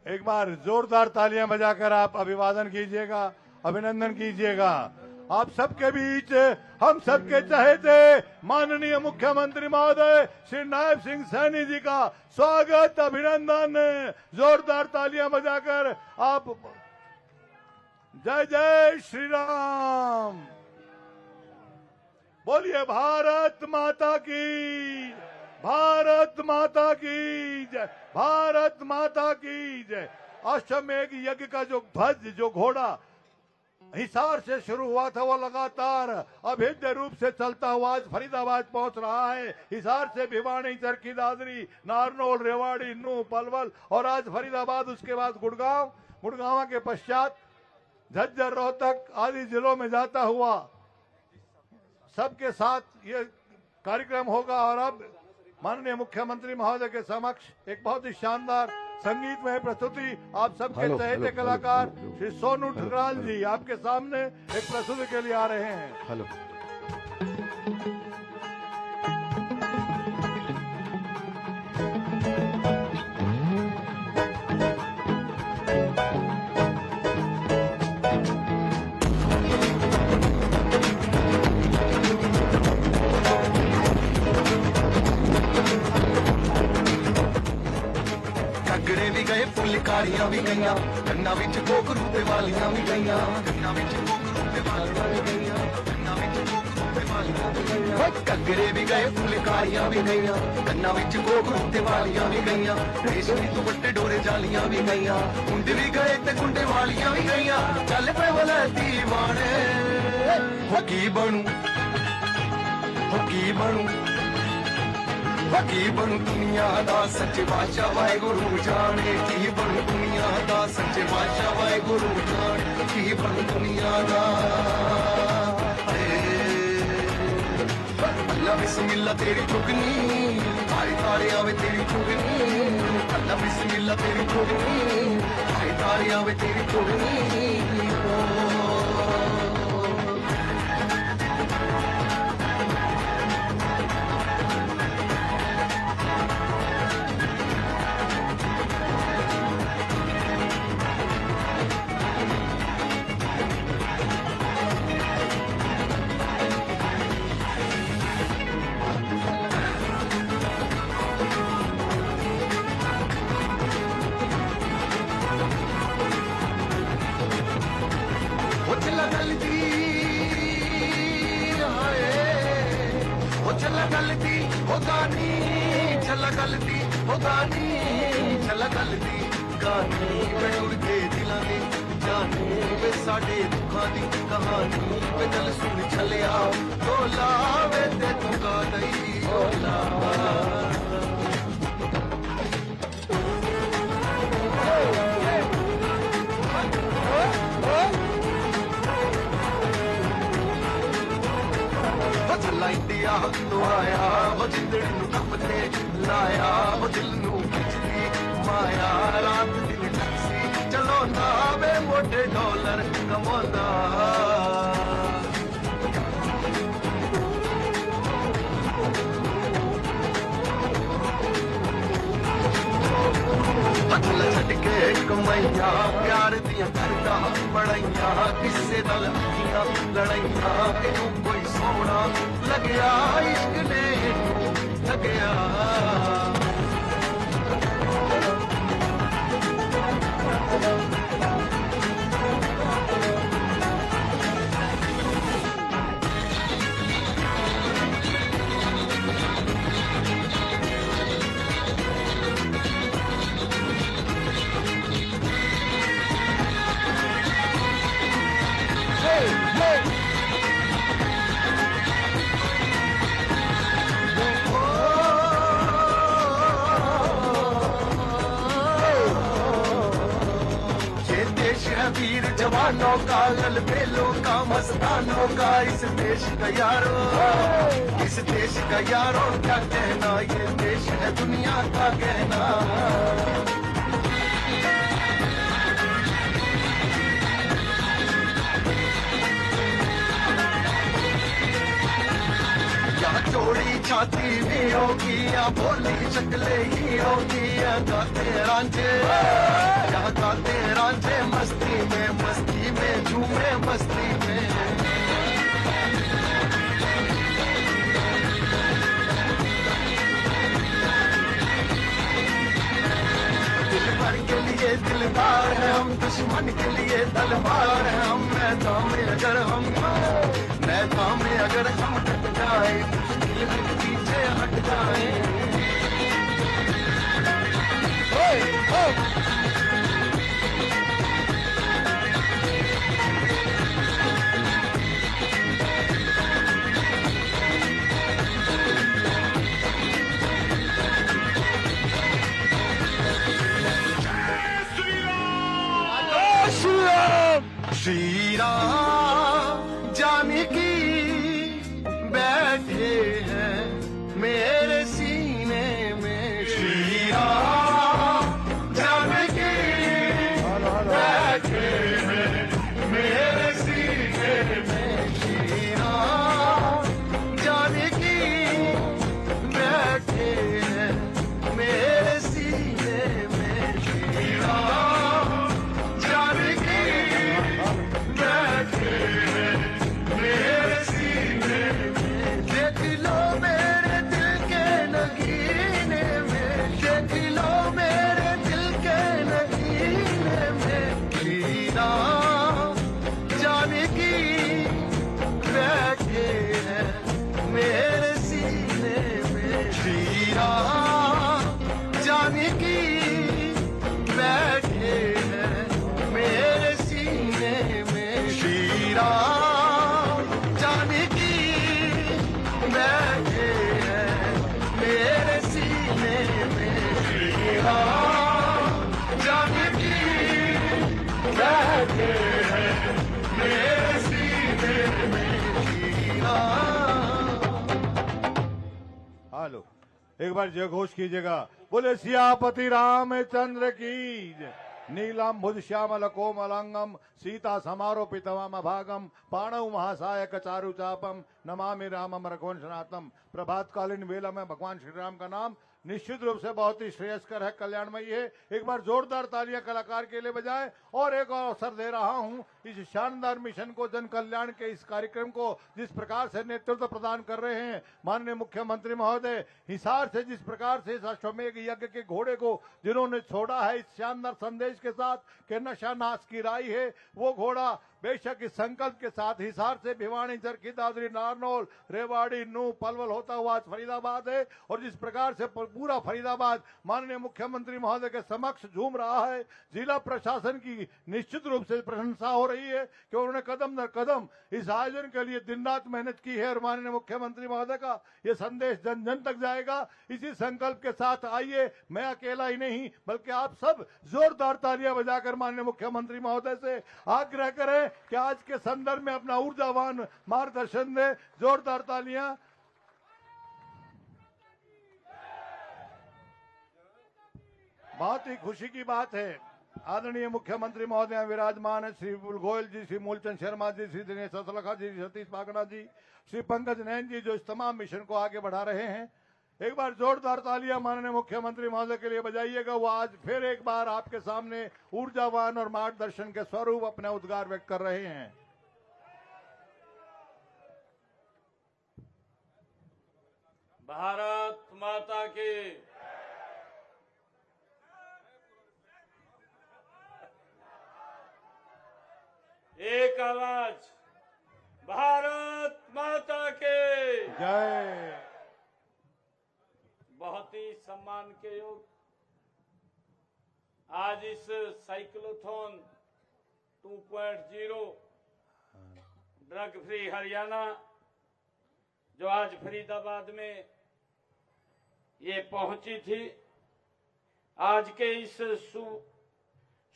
एक बार जोरदार तालियां बजाकर आप अभिवादन कीजिएगा, अभिनंदन कीजिएगा। आप सबके बीच हम सबके चहेते माननीय मुख्यमंत्री महोदय श्री नायब सिंह सैनी जी का स्वागत, अभिनंदन। जोरदार तालियां बजाकर आप जय जय श्री राम बोलिए। भारत माता की, भारत माता की जय, भारत माता की जय। अश्वमेघ यज्ञ का जो ध्वज, जो घोड़ा हिसार से शुरू हुआ था, वो लगातार अभेद्य रूप से चलता हुआ आज फरीदाबाद पहुंच रहा है। हिसार से भिवानी, चरखी दादरी, नारनौल, रेवाड़ी, नूह, पलवल और आज फरीदाबाद, उसके बाद गुड़गांव, गुड़गांव के पश्चात झज्जर, रोहतक आदि जिलों में जाता हुआ सबके साथ ये कार्यक्रम होगा। और अब माननीय मुख्यमंत्री महोदय के समक्ष एक बहुत ही शानदार संगीतमय प्रस्तुति आप सबके चहेते कलाकार श्री सोनू ठुकराल जी आपके सामने एक प्रस्तुति के लिए आ रहे हैं। हेलो। गगड़े भी गए, फुलकारियां भी गईयां, कन्ना विच घोघरू ते वालियां भी गईयां, कन्ना विच घोघरू ते वालियां भी गईयां, कन्ना विच घोघरू ते वालियां भी गईयां। गगड़े भी गए, फुलकारियां भी गईयां, कन्ना विच घोघरू ते वालियां भी गईयां, रेशमी दुपट्टे डोरे जालियां भी गईयां, कुंड भी गए ते कुंडे वालियां भी गईयां। चल पे वाला दीवाने हो की बनू, हो की बनू, की बनू दुनिया दा सच्चे बादशाह वाहेगुरु जाने, की बनू दुनिया दा सच्चे बादशाह वाहेगुरु जाने, की बनू दुनिया दा। अल्लाह बिस्मिल्लाह तेरी चुगनी, तारे तारे आवे तेरी चुगनी, अल्लाह बिस्मिल्लाह तेरी चुगनी, तारे तारे आवे तेरी चुगनी। गलती होगा नी, चला गलती होगा नी, चला गलती गानी में उड़ के दिलां दी जानी वे साडे दुखां दी कहानी वे चल सुन छलिया ढोला वे ते तू गा दई ढोला। इंडिया तो आया वो जिंदड़ी नू कपते लाया, वो दिल नू खिचदी माया, रात दिन टैक्सी चलोंदा वे मोटे डॉलर कमांदा। पतला छट के कमाइया प्यार दियां करदा बड़ाइया, किसे नाल अखियां लड़ाइया, इनू कोई सोना लगया इश्क ने लगया। वीर जवानों का ललबेलों का मस्तानों का इस देश का यारो, इस देश का यारो क्या कहना, ये देश है दुनिया का कहना। या चोरी छाती भी होगी या बोली शक्लें ही होगी या गाते रांझे, या प्यार के लिए दिलदार है हम, दुश्मन के लिए तलवार है हम। मैदान में अगर हम डट जाए, मुश्किल है कि पीछे हट जाए। श्री राम जानकी बैठे हैं मेरे सीने में। श्री राम जानकी बैठे हैं मेरे सीने में। श्री राम जानकी बैठे हैं मेरे सीने में। श्री राम जानकी बैठे हैं मेरे सीने में। देख लो मेरे दिल के नगीने में, देख लो मेरे दिल के नगीने में। श्री राम जानकी बैठे हैं मेरे सीने में। श्री राम जानकी बैठे हैं मेरे सीने में। श्री राम जानकी बैठे हैं मेरे सीने में। श्री राम जानकी बैठे हैं मेरे सीने में। श्री राम। हेलो, एक बार जय घोष कीजिएगा। बोले सियापति रामचंद्र की जय। नीलम भुज श्यामल कोमलांगम सीता समारोपितवाम भागम पाणव महासायक चारु चापम नमामि रामम रघुवंशनाथम। प्रभात कालीन वेला में भगवान श्री राम का नाम निश्चित रूप से बहुत ही श्रेयस्कर है, कल्याणमयी है। एक बार जोरदार तालियां कलाकार के लिए बजाएं। और एक और अवसर दे रहा हूं इस शानदार मिशन को, जन कल्याण के इस कार्यक्रम को जिस प्रकार से नेतृत्व प्रदान कर रहे हैं माननीय मुख्यमंत्री महोदय, हिसार से जिस प्रकार से इस अश्वमेघ यज्ञ के घोड़े को जिन्होंने छोड़ा है इस शानदार संदेश के साथ कि नशा नाश की राई है, वो घोड़ा बेशक इस संकल्प के साथ हिसार से भिवानी, चरखी दादरी, नारनौल, रेवाड़ी, नूह, पलवल होता हुआ आज फरीदाबाद है। और जिस प्रकार से पूरा फरीदाबाद माननीय मुख्यमंत्री महोदय के समक्ष झूम रहा है, जिला प्रशासन की निश्चित रूप से प्रशंसा हो रही है कि उन्होंने कदम दर कदम इस आयोजन के लिए दिन रात मेहनत की है। और माननीय मुख्यमंत्री महोदय का ये संदेश जन जन तक जाएगा। इसी संकल्प के साथ आइए, मैं अकेला ही नहीं बल्कि आप सब जोरदार तालियां बजाकर माननीय मुख्यमंत्री महोदय से आग्रह करें कि आज के संदर्भ में अपना ऊर्जावान मार्गदर्शन दे। जोरदार तालियां। बहुत ही खुशी की बात है, आदरणीय मुख्यमंत्री महोदय विराजमान है। श्री विपुल गोयल जी, श्री मूलचंद शर्मा जी, श्री दिनेश सतलखा जी, सतीश पागड़ा जी, श्री पंकज नैन जी, जो इस तमाम मिशन को आगे बढ़ा रहे हैं। एक बार जोरदार तालियां माननीय मुख्यमंत्री महोदय के लिए बजाइएगा। वो आज फिर एक बार आपके सामने ऊर्जावान और मार्गदर्शन के स्वरूप अपने उद्गार व्यक्त कर रहे हैं। भारत माता की एक आवाज, भारत माता के जय। बहुत ही सम्मान के योग आज इस साइक्लोथॉन 2.0 ड्रग फ्री हरियाणा जो आज फरीदाबाद में ये पहुंची थी, आज के इस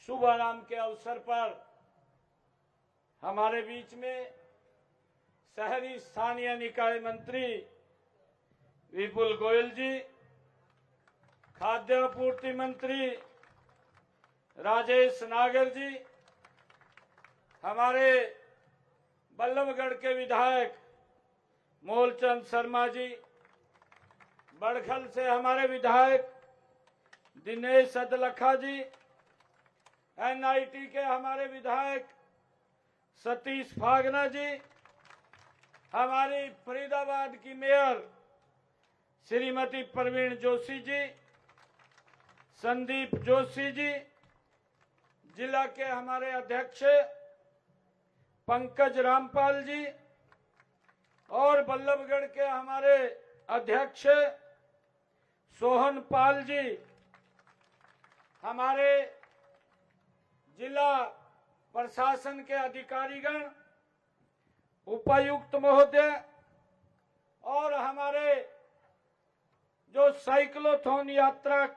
शुभ आराम के अवसर पर हमारे बीच में शहरी स्थानीय निकाय मंत्री विपुल गोयल जी, खाद्य आपूर्ति मंत्री राजेश नागर जी, हमारे बल्लभगढ़ के विधायक मूलचंद शर्मा जी, बड़खल से हमारे विधायक दिनेश सतलखा जी, एनआईटी के हमारे विधायक सतीश फागना जी, हमारी फरीदाबाद की मेयर श्रीमती प्रवीण जोशी जी, संदीप जोशी जी, जिला के हमारे अध्यक्ष पंकज रामपाल जी और बल्लभगढ़ के हमारे अध्यक्ष सोहन पाल जी, हमारे जिला प्रशासन के अधिकारीगण, उपायुक्त महोदय और हमारे जो साइक्लोथॉन यात्रा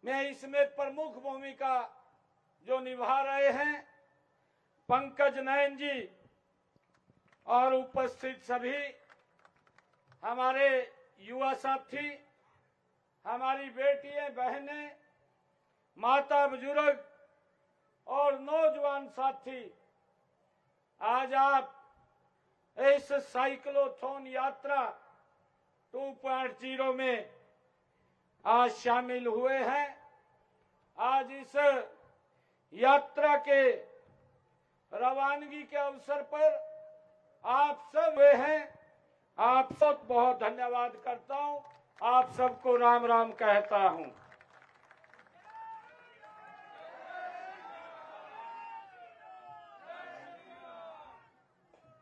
में इसमें प्रमुख भूमिका जो निभा रहे हैं पंकज नयन जी और उपस्थित सभी हमारे युवा साथी, हमारी बेटियां, बहनें, माता, बुजुर्ग और नौजवान साथी, आज आप इस साइक्लोथॉन यात्रा 2.0 में आज शामिल हुए हैं। आज इस यात्रा के रवानगी के अवसर पर आप सब हुए हैं। आप सब बहुत धन्यवाद करता हूं, आप सबको राम राम कहता हूं।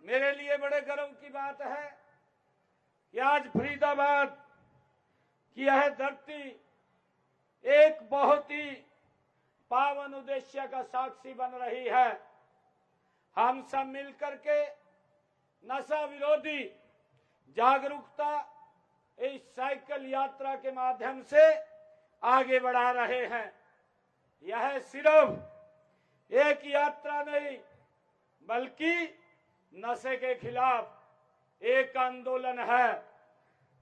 मेरे लिए बड़े गर्व की बात है कि आज फरीदाबाद की यह धरती एक बहुत ही पावन उद्देश्य का साक्षी बन रही है। हम सब मिलकर के नशा विरोधी जागरूकता इस साइकिल यात्रा के माध्यम से आगे बढ़ा रहे हैं। यह सिर्फ एक यात्रा नहीं बल्कि नशे के खिलाफ एक आंदोलन है।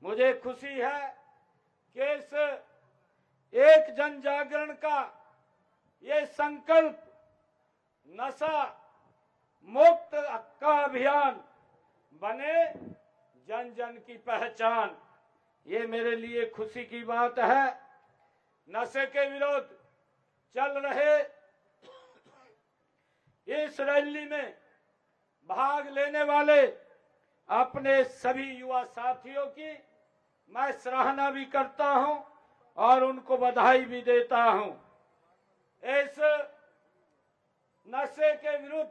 मुझे खुशी है कि इस एक जन जागरण का ये संकल्प नशा मुक्त का अभियान बने, जन जन की पहचान, ये मेरे लिए खुशी की बात है। नशे के विरोध चल रहे इस रैली में भाग लेने वाले अपने सभी युवा साथियों की मैं सराहना भी करता हूं और उनको बधाई भी देता हूं। इस नशे के विरुद्ध,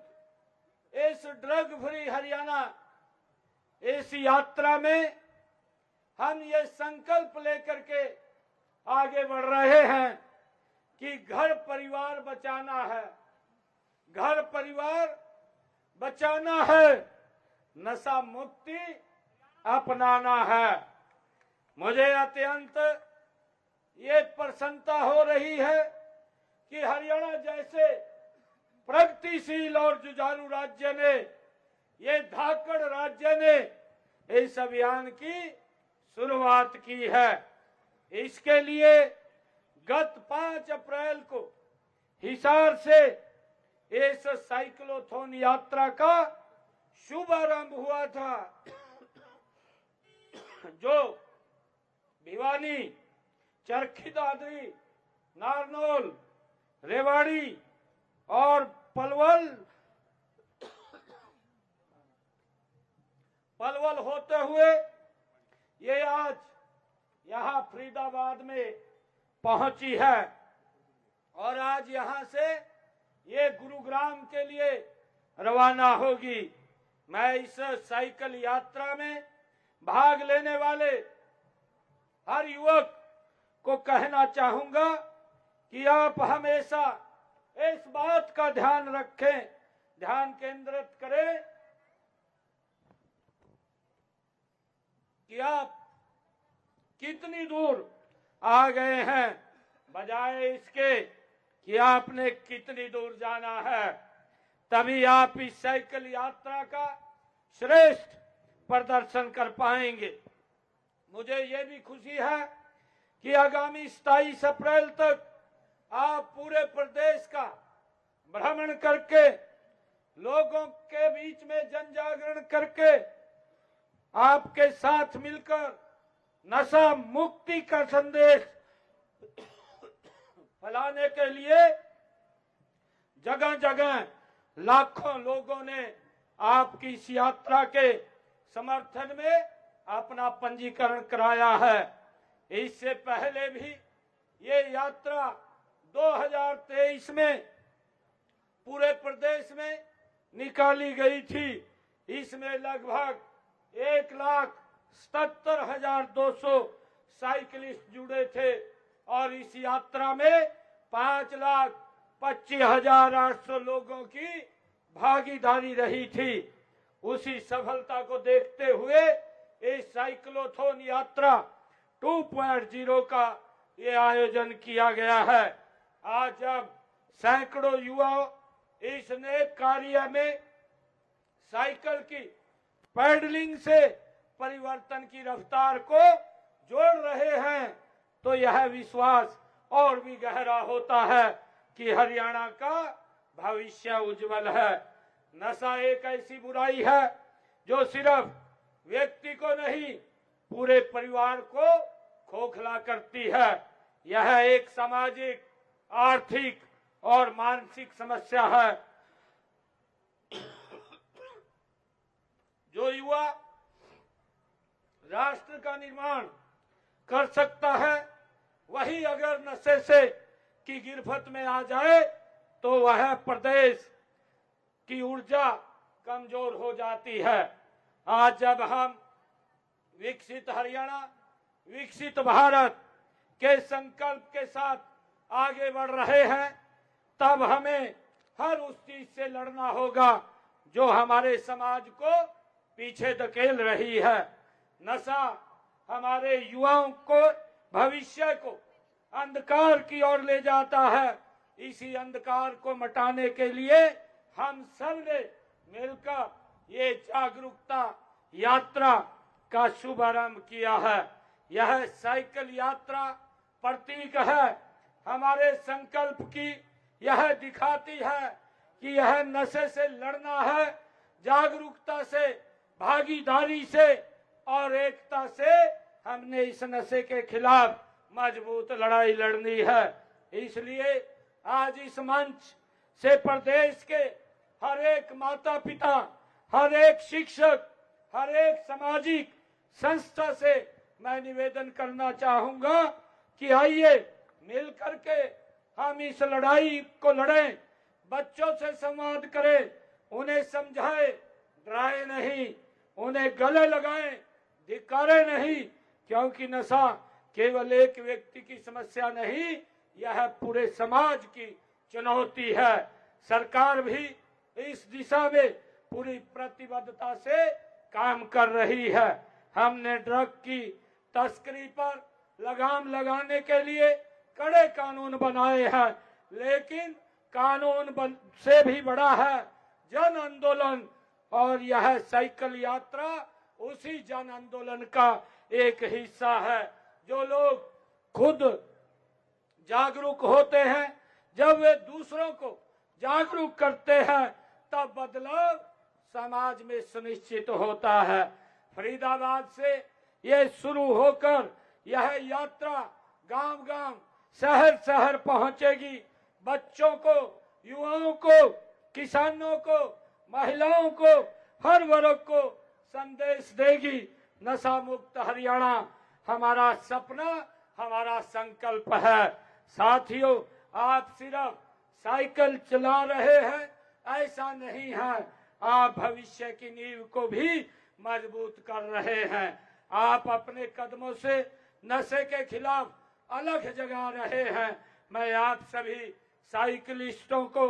इस ड्रग फ्री हरियाणा, इस यात्रा में हम ये संकल्प लेकर के आगे बढ़ रहे हैं कि घर परिवार बचाना है, घर परिवार बचाना है, नशा मुक्ति अपनाना है। मुझे अत्यंत ये प्रसन्नता हो रही है कि हरियाणा जैसे प्रगतिशील और जुझारू राज्य ने, ये धाकड़ राज्य ने इस अभियान की शुरुआत की है। इसके लिए गत 5 अप्रैल को हिसार से इस साइक्लोथॉन यात्रा का शुभारंभ हुआ था, जो भिवानी, चरखी दादरी, नारनौल, रेवाड़ी और पलवल होते हुए ये आज यहाँ फरीदाबाद में पहुंची है और आज यहाँ से ये गुरुग्राम के लिए रवाना होगी। मैं इस साइकिल यात्रा में भाग लेने वाले हर युवक को कहना चाहूंगा कि आप हमेशा इस बात का ध्यान रखें, ध्यान केंद्रित करें कि आप कितनी दूर आ गए हैं, बजाय इसके कि आपने कितनी दूर जाना है। तभी आप इस साइकिल यात्रा का श्रेष्ठ प्रदर्शन कर पाएंगे। मुझे ये भी खुशी है कि आगामी 27 अप्रैल तक आप पूरे प्रदेश का भ्रमण करके, लोगों के बीच में जन जागरण करके, आपके साथ मिलकर नशा मुक्ति का संदेश फैलाने के लिए जगह जगह लाखों लोगों ने आपकी इस यात्रा के समर्थन में अपना पंजीकरण कराया है। इससे पहले भी ये यात्रा 2023 में पूरे प्रदेश में निकाली गई थी। इसमें लगभग 1,77,200 साइकिलिस्ट जुड़े थे और इस यात्रा में 5,25,800 लोगों की भागीदारी रही थी। उसी सफलता को देखते हुए इस साइक्लोथॉन यात्रा 2.0 का ये आयोजन किया गया है। आज जब सैकड़ों युवा इस नए कार्य में साइकिल की पैडलिंग से परिवर्तन की रफ्तार को जोड़ रहे हैं तो यह विश्वास और भी गहरा होता है कि हरियाणा का भविष्य उज्जवल है। नशा एक ऐसी बुराई है जो सिर्फ व्यक्ति को नहीं पूरे परिवार को खोखला करती है। यह एक सामाजिक, आर्थिक और मानसिक समस्या है। जो युवा राष्ट्र का निर्माण कर सकता है वही अगर नशे से की गिरफ्त में आ जाए तो वह प्रदेश की ऊर्जा कमजोर हो जाती है। आज जब हम विकसित हरियाणा, विकसित भारत के संकल्प के साथ आगे बढ़ रहे हैं तब हमें हर उस चीज से लड़ना होगा जो हमारे समाज को पीछे धकेल रही है। नशा हमारे युवाओं को, भविष्य को अंधकार की ओर ले जाता है। इसी अंधकार को मिटाने के लिए हम सब ने मिलकर ये जागरूकता यात्रा का शुभारंभ किया है। यह साइकिल यात्रा प्रतीक है हमारे संकल्प की। यह दिखाती है कि यह नशे से लड़ना है, जागरूकता से, भागीदारी से और एकता से हमने इस नशे के खिलाफ मजबूत लड़ाई लड़नी है। इसलिए आज इस मंच से प्रदेश के हर एक माता पिता, हर एक शिक्षक, हर एक सामाजिक संस्था से मैं निवेदन करना चाहूंगा कि आइए मिलकर के हम इस लड़ाई को लड़ें, बच्चों से संवाद करें, उन्हें समझाएं, डराए नहीं, उन्हें गले लगाएं, धिक्कारे नहीं, क्योंकि नशा केवल एक व्यक्ति की समस्या नहीं, यह पूरे समाज की चुनौती है। सरकार भी इस दिशा में पूरी प्रतिबद्धता से काम कर रही है। हमने ड्रग की तस्करी पर लगाम लगाने के लिए कड़े कानून बनाए हैं, लेकिन कानून से भी बड़ा है जन आंदोलन और यह साइकिल यात्रा उसी जन आंदोलन का एक हिस्सा है। जो लोग खुद जागरूक होते हैं, जब वे दूसरों को जागरूक करते हैं तब बदलाव समाज में सुनिश्चित होता है। फरीदाबाद से ये शुरू होकर यह यात्रा गांव-गांव, शहर-शहर पहुंचेगी। बच्चों को, युवाओं को, किसानों को, महिलाओं को, हर वर्ग को संदेश देगी। नशा मुक्त हरियाणा हमारा सपना, हमारा संकल्प है। साथियों, आप सिर्फ साइकिल चला रहे हैं ऐसा नहीं है, आप भविष्य की नींव को भी मजबूत कर रहे हैं। आप अपने कदमों से नशे के खिलाफ अलग जगा रहे हैं। मैं आप सभी साइकिलिस्टों को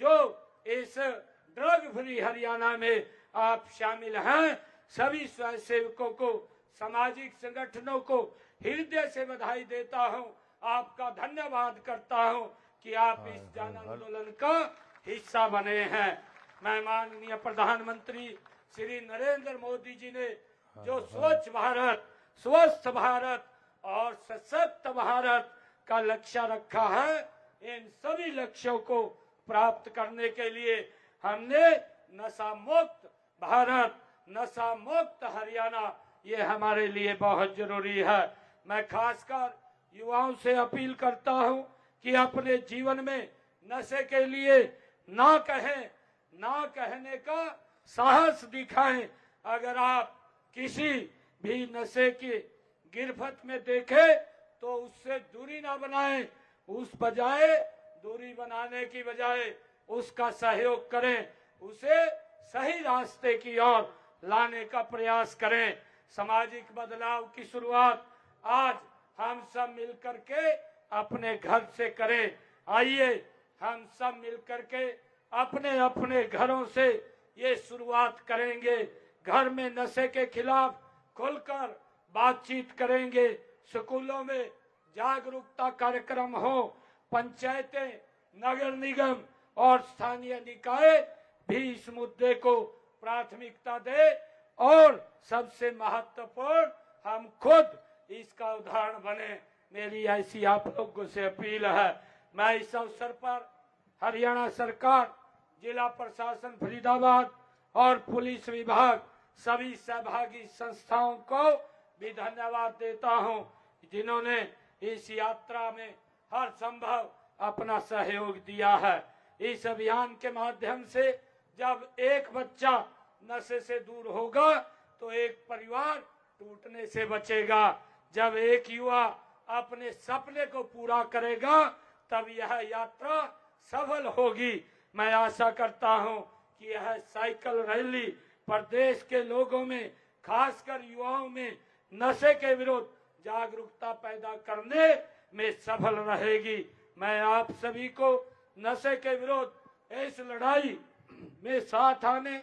जो इस ड्रग फ्री हरियाणा में आप शामिल हैं, सभी स्वयंसेवकों को, सामाजिक संगठनों को हृदय से बधाई देता हूं, आपका धन्यवाद करता हूं कि आप इस जन आंदोलन का हिस्सा बने हैं। मैं माननीय प्रधानमंत्री श्री नरेंद्र मोदी जी ने जो स्वच्छ भारत, स्वस्थ भारत और सशक्त भारत का लक्ष्य रखा है, इन सभी लक्ष्यों को प्राप्त करने के लिए हमने नशा मुक्त भारत, नशा मुक्त हरियाणा, ये हमारे लिए बहुत जरूरी है। मैं खासकर युवाओं से अपील करता हूं कि अपने जीवन में नशे के लिए ना कहें, ना कहने का साहस दिखाएं। अगर आप किसी भी नशे की गिरफ्त में देखें तो उससे दूरी ना बनाएं, उस बजाय दूरी बनाने की बजाय उसका सहयोग करें, उसे सही रास्ते की ओर लाने का प्रयास करें। सामाजिक बदलाव की शुरुआत आज हम सब मिलकर के अपने घर से करें। आइए हम सब मिलकर के अपने अपने घरों से ये शुरुआत करेंगे। घर में नशे के खिलाफ खुलकर बातचीत करेंगे, स्कूलों में जागरूकता कार्यक्रम हो, पंचायतें, नगर निगम और स्थानीय निकाय भी इस मुद्दे को प्राथमिकता दे और सबसे महत्वपूर्ण हम खुद इसका उदाहरण बने। मेरी ऐसी आप लोगों से अपील है। मैं इस अवसर पर हरियाणा सरकार, जिला प्रशासन फरीदाबाद और पुलिस विभाग सभी सहभागी संस्थाओं को भी धन्यवाद देता हूं, जिन्होंने इस यात्रा में हर संभव अपना सहयोग दिया है। इस अभियान के माध्यम से जब एक बच्चा नशे से दूर होगा तो एक परिवार टूटने से बचेगा। जब एक युवा अपने सपने को पूरा करेगा तब यह यात्रा सफल होगी। मैं आशा करता हूं कि यह साइकिल रैली प्रदेश के लोगों में, खासकर युवाओं में नशे के विरुद्ध जागरूकता पैदा करने में सफल रहेगी। मैं आप सभी को नशे के विरुद्ध इस लड़ाई में साथ आने,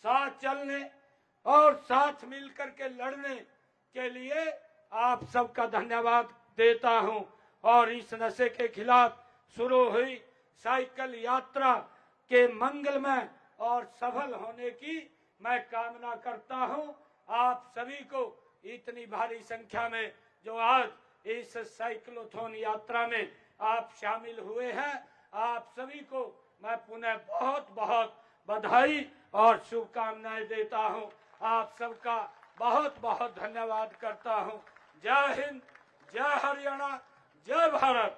साथ चलने और साथ मिलकर के लड़ने के लिए आप सबका धन्यवाद देता हूं और इस नशे के खिलाफ शुरू हुई साइकिल यात्रा के मंगलमय और सफल होने की मैं कामना करता हूं। आप सभी को इतनी भारी संख्या में जो आज इस साइक्लोथॉन यात्रा में आप शामिल हुए हैं, आप सभी को मैं पुनः बहुत बहुत बधाई और शुभकामनाएं देता हूं। आप सबका बहुत बहुत धन्यवाद करता हूं। जय हिंद, जय हरियाणा, जय भारत।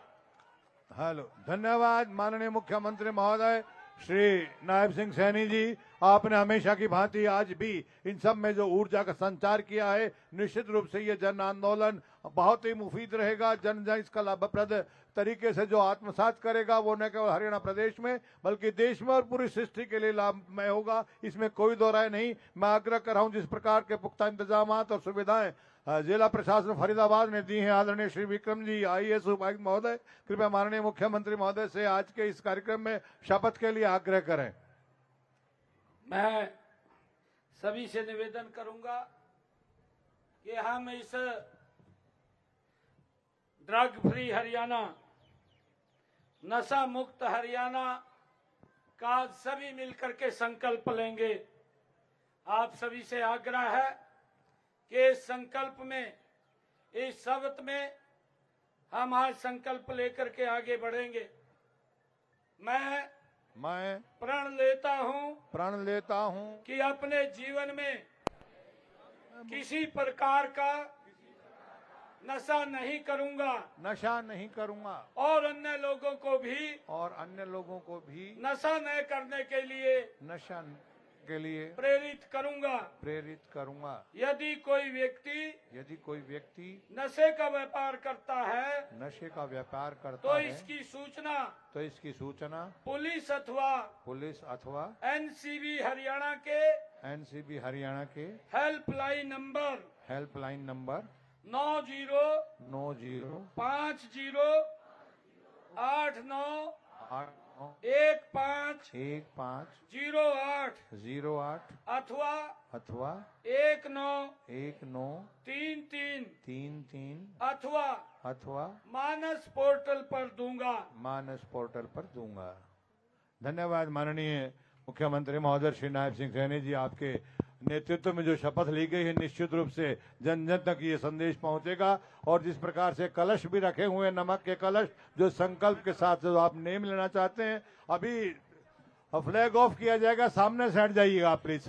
हेलो, धन्यवाद माननीय मुख्यमंत्री महोदय श्री नायब सिंह सैनी जी। आपने हमेशा की भांति आज भी इन सब में जो ऊर्जा का संचार किया है, निश्चित रूप से ये जन आंदोलन बहुत ही मुफीद रहेगा। जन जन इसका लाभप्रद तरीके से जो आत्मसात करेगा वो न केवल हरियाणा प्रदेश में बल्कि देश में और पूरी सृष्टि के लिए लाभमय होगा, इसमें कोई दो राय नहीं। मैं आग्रह कर रहा हूँ जिस प्रकार के पुख्ता इंतजाम और सुविधाएं जिला प्रशासन फरीदाबाद ने दी हैं, आदरणीय श्री विक्रम जी IAS उपायुक्त महोदय, कृपया माननीय मुख्यमंत्री महोदय से आज के इस कार्यक्रम में शपथ के लिए आग्रह करें। मैं सभी से निवेदन करूंगा कि हम इस ड्रग फ्री हरियाणा, नशा मुक्त हरियाणा का सभी मिलकर के संकल्प लेंगे। आप सभी से आग्रह है कि इस संकल्प में, इस शब्द में हम आज संकल्प लेकर के आगे बढ़ेंगे। मैं प्रण लेता हूं कि अपने जीवन में किसी प्रकार का नशा नहीं करूंगा और अन्य लोगों को भी नशा न करने के लिए प्रेरित करूंगा। यदि कोई व्यक्ति नशे का व्यापार करता है तो इसकी सूचना पुलिस अथवा NCB हरियाणा के हेल्पलाइन नंबर 9050891508 अथवा 1933 अथवा मानस पोर्टल पर दूंगा। धन्यवाद माननीय मुख्यमंत्री महोदय श्री नायब सिंह सैनी जी। आपके नेतृत्व में जो शपथ ली गई है निश्चित रूप से जन जन तक ये संदेश पहुंचेगा और जिस प्रकार से कलश भी रखे हुए हैं, नमक के कलश, जो संकल्प के साथ जो आप नेम लेना चाहते हैं, अभी फ्लैग ऑफ किया जाएगा। सामने से हट जाइएगा आप प्लीज,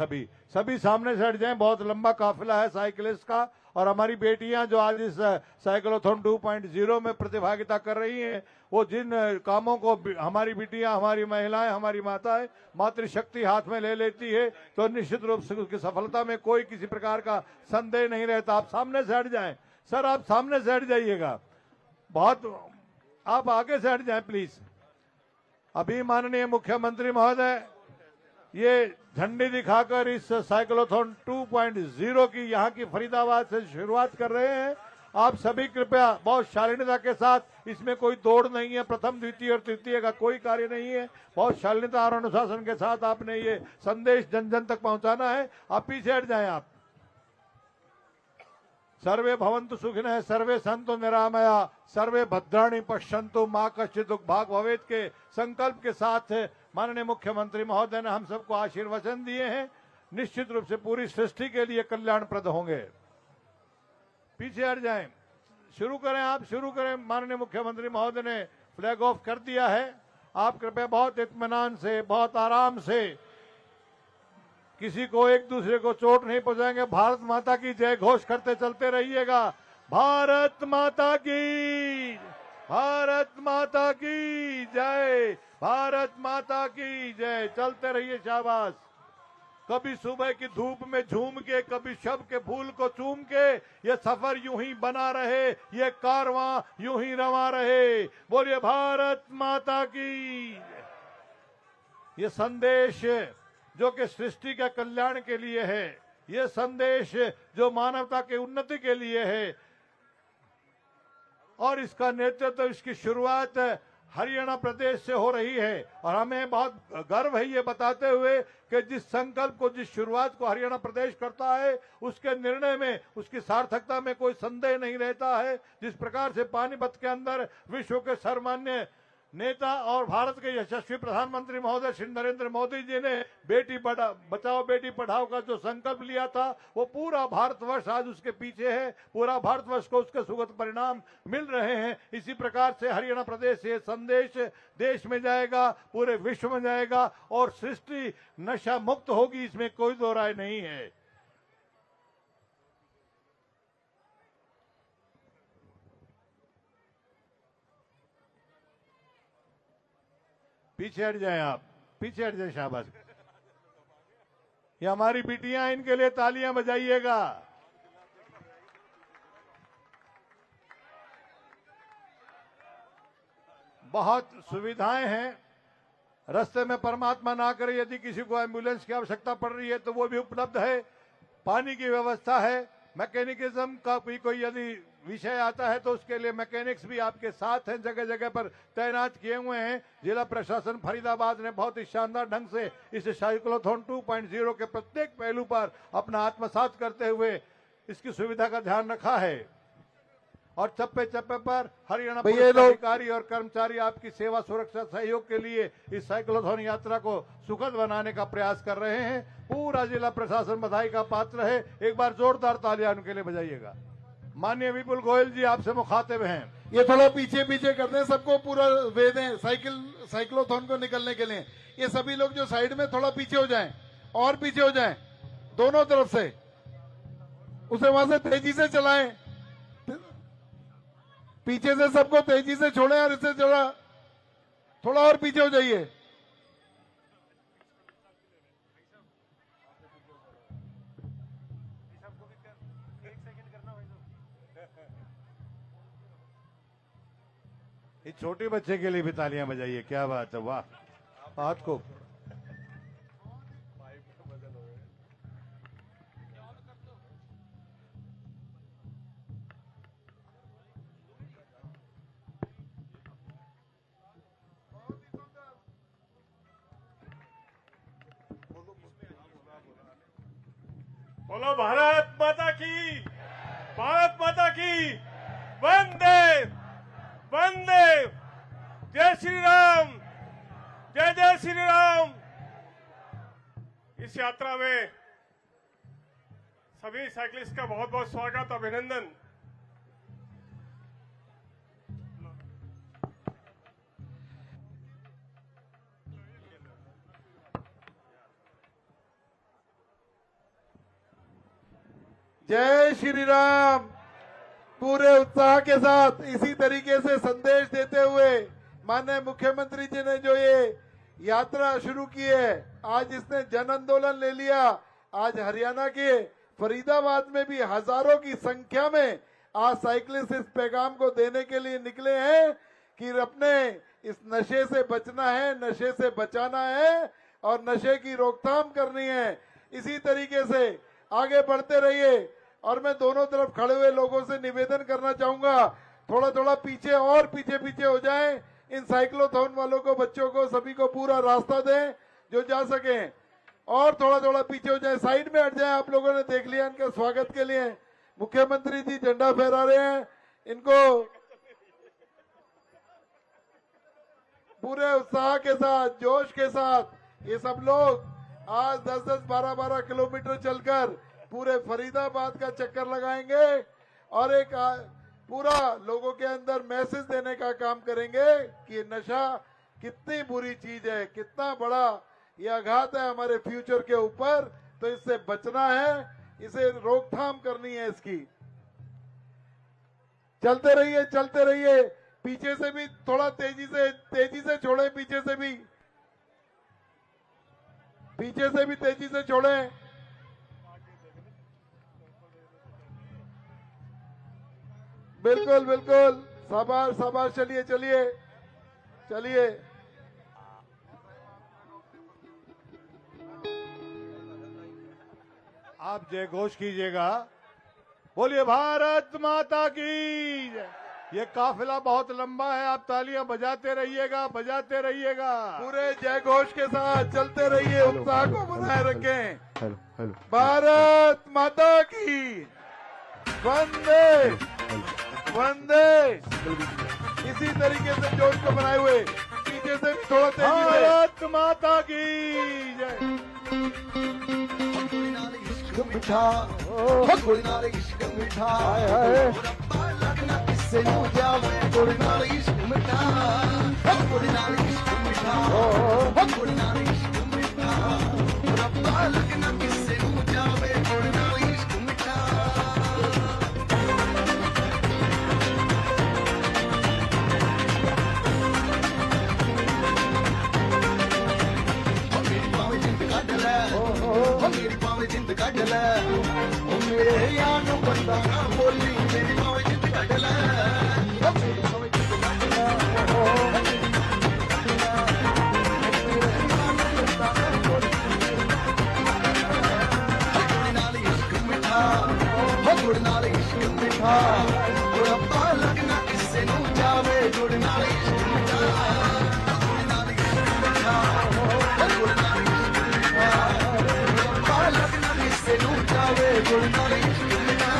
सभी सामने से हट जाएं। बहुत लंबा काफिला है साइकिलिस्ट का और हमारी बेटियां जो आज इस साइक्लोथॉन 2.0 में प्रतिभागिता कर रही हैं, वो जिन कामों को हमारी बिटियां, हमारी महिलाएं, हमारी माताएं मातृशक्ति हाथ में ले लेती है तो निश्चित रूप से उसकी सफलता में कोई किसी प्रकार का संदेह नहीं रहता। आप सामने से हट जाएं, सर आप सामने से हट जाइएगा, बहुत आप आगे से हट जाएं प्लीज। अभी माननीय मुख्यमंत्री महोदय ये झंडी दिखाकर इस साइक्लोथॉन 2.0 की यहाँ की फरीदाबाद से शुरुआत कर रहे हैं। आप सभी कृपया बहुत शालीनता के साथ, इसमें कोई दौड़ नहीं है, प्रथम द्वितीय और तृतीय का कोई कार्य नहीं है, बहुत शालीनता और अनुशासन के साथ आपने ये संदेश जन जन तक पहुंचाना है। आप पीछे हट जाएं। आप सर्वे भवन्तु सुखिनः, सर्वे सन्तु निरामया, सर्वे भद्राणि पश्यन्तु मां कश्चित् दुःखभाग् भवेत् के संकल्प के साथ माननीय मुख्यमंत्री महोदय ने हम सबको आशीर्वचन दिए हैं। निश्चित रूप से पूरी सृष्टि के लिए कल्याणप्रद होंगे। पीछे हट जाएं, शुरू करें, आप शुरू करें। माननीय मुख्यमंत्री महोदय ने फ्लैग ऑफ कर दिया है। आप कृपया बहुत इत्मीनान से, बहुत आराम से, किसी को एक दूसरे को चोट नहीं पहुंचाएंगे। भारत माता की जय घोष करते चलते रहिएगा। भारत माता की, भारत माता की जय, भारत माता की जय। चलते रहिए, शाबाश। कभी सुबह की धूप में झूम के, कभी शब के फूल को चूम के, ये सफर यूं ही बना रहे, ये कारवां यूं ही रवा रहे। बोलिए भारत माता की। ये संदेश जो कि सृष्टि के कल्याण के लिए है, ये संदेश जो मानवता की उन्नति के लिए है, और इसका नेतृत्व, इसकी शुरुआत हरियाणा प्रदेश से हो रही है। और हमें बहुत गर्व है ये बताते हुए कि जिस संकल्प को, जिस शुरुआत को हरियाणा प्रदेश करता है, उसके निर्णय में, उसकी सार्थकता में कोई संदेह नहीं रहता है। जिस प्रकार से पानीपत के अंदर विश्व के सर्वमान्य नेता और भारत के यशस्वी प्रधानमंत्री महोदय श्री नरेंद्र मोदी जी ने बेटी बचाओ बेटी पढ़ाओ का जो संकल्प लिया था, वो पूरा भारतवर्ष आज उसके पीछे है। पूरा भारतवर्ष को उसके सुगत परिणाम मिल रहे हैं। इसी प्रकार से हरियाणा प्रदेश से संदेश देश में जाएगा, पूरे विश्व में जाएगा, और सृष्टि नशा मुक्त होगी, इसमें कोई दो राय नहीं है। पीछे हट जाएं, आप पीछे हट जाएं, शाबाश। ये हमारी बिटियां, इनके लिए तालियां बजाइएगा। बहुत सुविधाएं हैं, रास्ते में परमात्मा ना करे यदि किसी को एम्बुलेंस की आवश्यकता पड़ रही है तो वो भी उपलब्ध है। पानी की व्यवस्था है। मैकेनिज्म का भी कोई यदि विषय आता है तो उसके लिए मैकेनिक्स भी आपके साथ हैं, जगह जगह पर तैनात किए हुए हैं। जिला प्रशासन फरीदाबाद ने बहुत ही शानदार ढंग से इस साइक्लोथॉन 2.0 के प्रत्येक पहलू पर अपना आत्मसात करते हुए इसकी सुविधा का ध्यान रखा है। और चप्पे चप्पे पर हरियाणा पुलिस अधिकारी और कर्मचारी आपकी सेवा सुरक्षा सहयोग के लिए इस साइक्लोथॉन यात्रा को सुखद बनाने का प्रयास कर रहे हैं। पूरा जिला प्रशासन बधाई का पात्र है। एक बार जोरदार तालियां उनके लिए बजाइएगा। माननीय विपुल गोयल जी आपसे मुखातिब हैं। ये थोड़ा पीछे पीछे कर दें, सबको पूरा वे दें साइक्लोथॉन को निकलने के लिए। ये सभी लोग जो साइड में थोड़ा पीछे हो जाएं, और पीछे हो जाएं, दोनों तरफ से। उसे वहां से तेजी से चलाएं, पीछे से सबको तेजी से छोड़ें, और इससे थोड़ा और पीछे हो जाइए। इस छोटे बच्चे के लिए भी तालियां बजाइए। क्या बात है, वाह। हाथ को बोलो भारत माता की, भारत माता की। वंदे वंदे, जय श्री राम, जय जय श्री राम। इस यात्रा में सभी साइकिलिस्ट का बहुत बहुत स्वागत, अभिनंदन। जय श्री राम। पूरे उत्साह के साथ इसी तरीके से संदेश देते हुए माननीय मुख्यमंत्री जी ने जो ये यात्रा शुरू की है, आज इसने जन आंदोलन ले लिया। आज हरियाणा के फरीदाबाद में भी हजारों की संख्या में आज साइकिलिस्ट इस पैगाम को देने के लिए निकले हैं कि अपने इस नशे से बचना है, नशे से बचाना है और नशे की रोकथाम करनी है। इसी तरीके से आगे बढ़ते रहिए। और मैं दोनों तरफ खड़े हुए लोगों से निवेदन करना चाहूंगा, थोड़ा थोड़ा पीछे और पीछे पीछे हो जाएं। इन साइक्लोथॉन वालों को, बच्चों को, सभी को पूरा रास्ता दें जो जा सके, और थोड़ा थोड़ा पीछे हो जाए, साइड में हट जाए। आप लोगों ने देख लिया इनका स्वागत के लिए मुख्यमंत्री जी झंडा फहरा रहे हैं। इनको पूरे उत्साह के साथ, जोश के साथ ये सब लोग आज 10-10, 12-12 किलोमीटर चलकर पूरे फरीदाबाद का चक्कर लगाएंगे और एक पूरा लोगों के अंदर मैसेज देने का काम करेंगे कि नशा कितनी बुरी चीज है, कितना बड़ा ये आघात है हमारे फ्यूचर के ऊपर। तो इससे बचना है, इसे रोकथाम करनी है इसकी। चलते रहिए, चलते रहिए। पीछे से भी थोड़ा तेजी से छोड़े, पीछे से भी तेजी से छोड़े। बिल्कुल बिल्कुल, शाबाश शाबाश, चलिए चलिए चलिए। आप जय घोष कीजिएगा, बोलिए भारत माता की जय। ये काफिला बहुत लंबा है, आप तालियां बजाते रहिएगा, बजाते रहिएगा। पूरे जय घोष के साथ चलते रहिए, उत्साह को बनाए रखें। भारत माता की वंदे वंदे। इसी तरीके से जोश को बनाए हुए पीछे से भी थोड़ा तेजी से। भारत माता की जय। मिठा गुड़ नाल इश्क मिठा, रब्बा लगना किसे नू जावे। गुड़ नाल इश्क मिठा, गुड़ नाल इश्क मिठा, गुड़ नाल इश्क मिठा, रब्बा लगना किसे नू जावे। गुड़ नाल इश्क मिठा। मेरी पावे जिंद कट ले, मेरी पावे जिंद कट ले, मेरे यार नू बंदा ना बोली। मेरी पावे जिंद कट ले, मेरी पावे जिंद कट ले, मेरे यार नू बंदा ना बोली। गुड़ नाल इश्क मिठा, गुड़ नाल इश्क मिठा, रब्बा लगना किसे नू जावे। गुड़ नाल इश्क मिठा, गुड़ नाल इश्क मिठा, गुड़ नाल इश्क मिठा, रब्बा लगना किसे नू जावे। गुड़ नाल इश्क मिठा।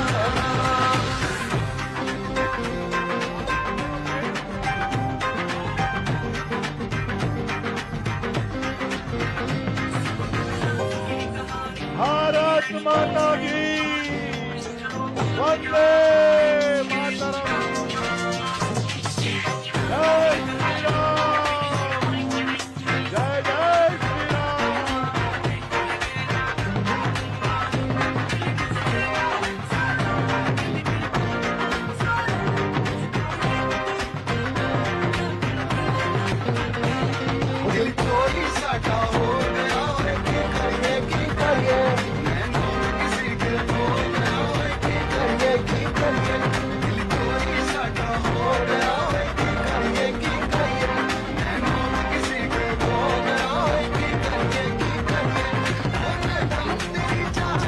भारत माता की वंदे मातरम। जय श्री राम, जय जय श्री राम। दिल चोरी साटा हो गया है, की करिए मैं किसी के हो गया है। की करिए दिल चोरी साटा हो गया है। की करिए मैं किसी के हो गया है। की करिए मैं दम तेरी चाह।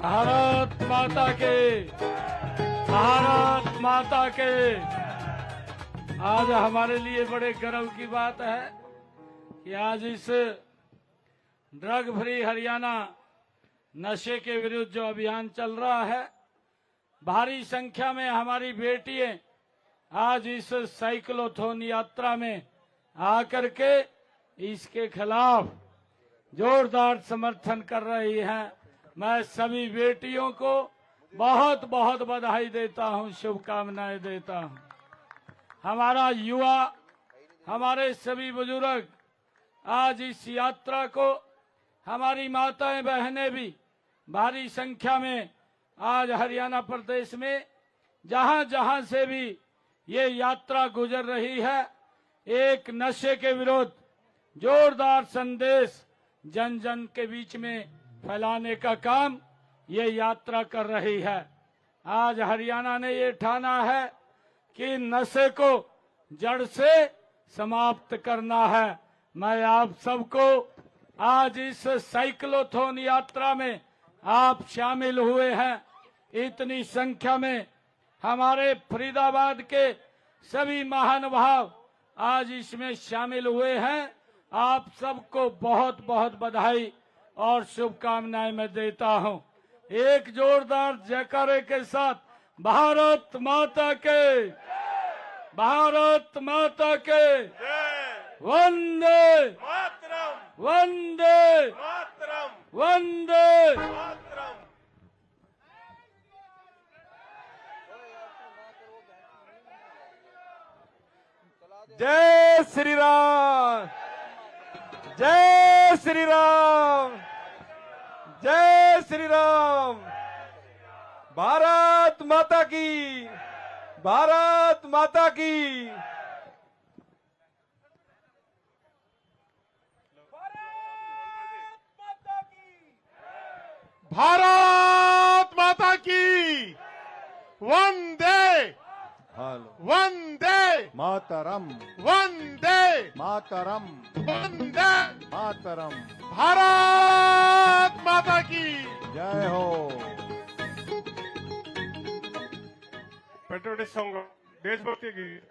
भारत माता के, भारत माता के। आज हमारे लिए बड़े गर्व की बात है कि आज इस ड्रग फ्री हरियाणा नशे के विरुद्ध जो अभियान चल रहा है, भारी संख्या में हमारी बेटियां आज इस साइक्लोथॉन यात्रा में आकर के इसके खिलाफ जोरदार समर्थन कर रही हैं। मैं सभी बेटियों को बहुत बहुत बधाई देता हूं, शुभकामनाएं देता हूं। हमारा युवा, हमारे सभी बुजुर्ग आज इस यात्रा को, हमारी माताएं बहनें भी भारी संख्या में आज हरियाणा प्रदेश में जहां जहां से भी ये यात्रा गुजर रही है, एक नशे के विरुद्ध जोरदार संदेश जन जन के बीच में फैलाने का काम ये यात्रा कर रही है। आज हरियाणा ने ये ठाना है कि नशे को जड़ से समाप्त करना है। मैं आप सबको आज इस साइक्लोथॉन यात्रा में आप शामिल हुए हैं। इतनी संख्या में हमारे फरीदाबाद के सभी महानुभाव आज इसमें शामिल हुए हैं। आप सबको बहुत बहुत बधाई और शुभकामनाएं मैं देता हूं। एक जोरदार जयकारे के साथ भारत माता के, भारत माता के वंदे मातरम, वंदे मातरम, वंदे। मातरम। जय श्री राम, जय श्री राम, जय श्री राम। भारत माता की, भारत माता की। भारत माता की वंदे, वंदे मातरम, वंदे मातरम, वंदे। मातरम। भारत माता की जय हो। पेट्रोटिक सॉन्ग, देशभक्ति गीत।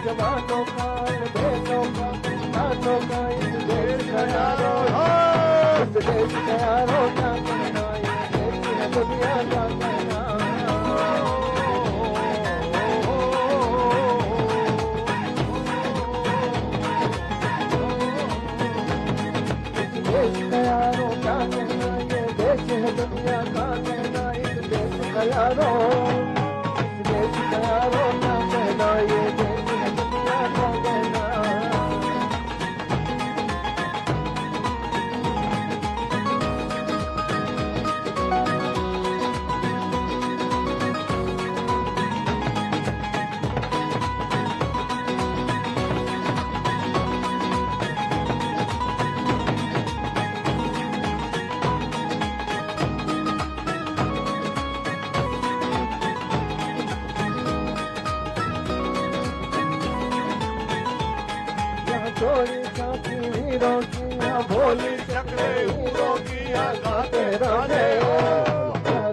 जवानों का, बेटों का, किसानों का इस देश का यारो, इस देश का यारो क्या कहना, ये देश है दुनिया का कहना। इस देश का यारो क्या कहना, ये देश है दुनिया का कहना। इस देश का यारो, इस देश का यारो क्या कहना, ये देश है दुनिया का कहना। यहाँ चोरी चाकी वीरों की, यहाँ भोली चक्रे वीरों की, यहाँ गाते राधे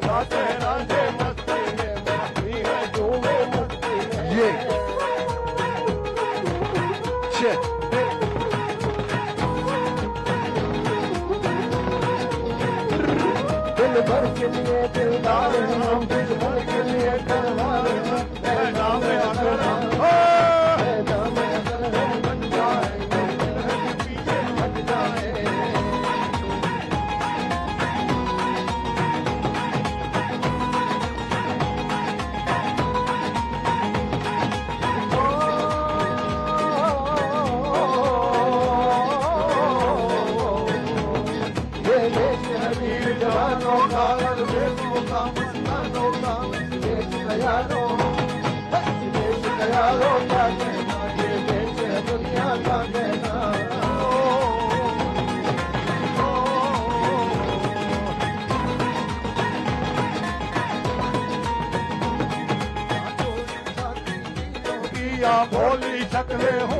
गाते राधे मस्ती में, मस्ती है झूमे मस्ती में। दिल भर के लिए दिलदार हम, दिल भर के लिए करवार हम, नाम अगर हम, नाम अगर हम बन जाए, पीछे हट जाए। ये देश है वीर जवानों का, और बेटों का, मस्तानों का, देश का यारों, देश का यारों क्या कहना, ये देश है दुनिया का कहना। या भोली शक्लें हो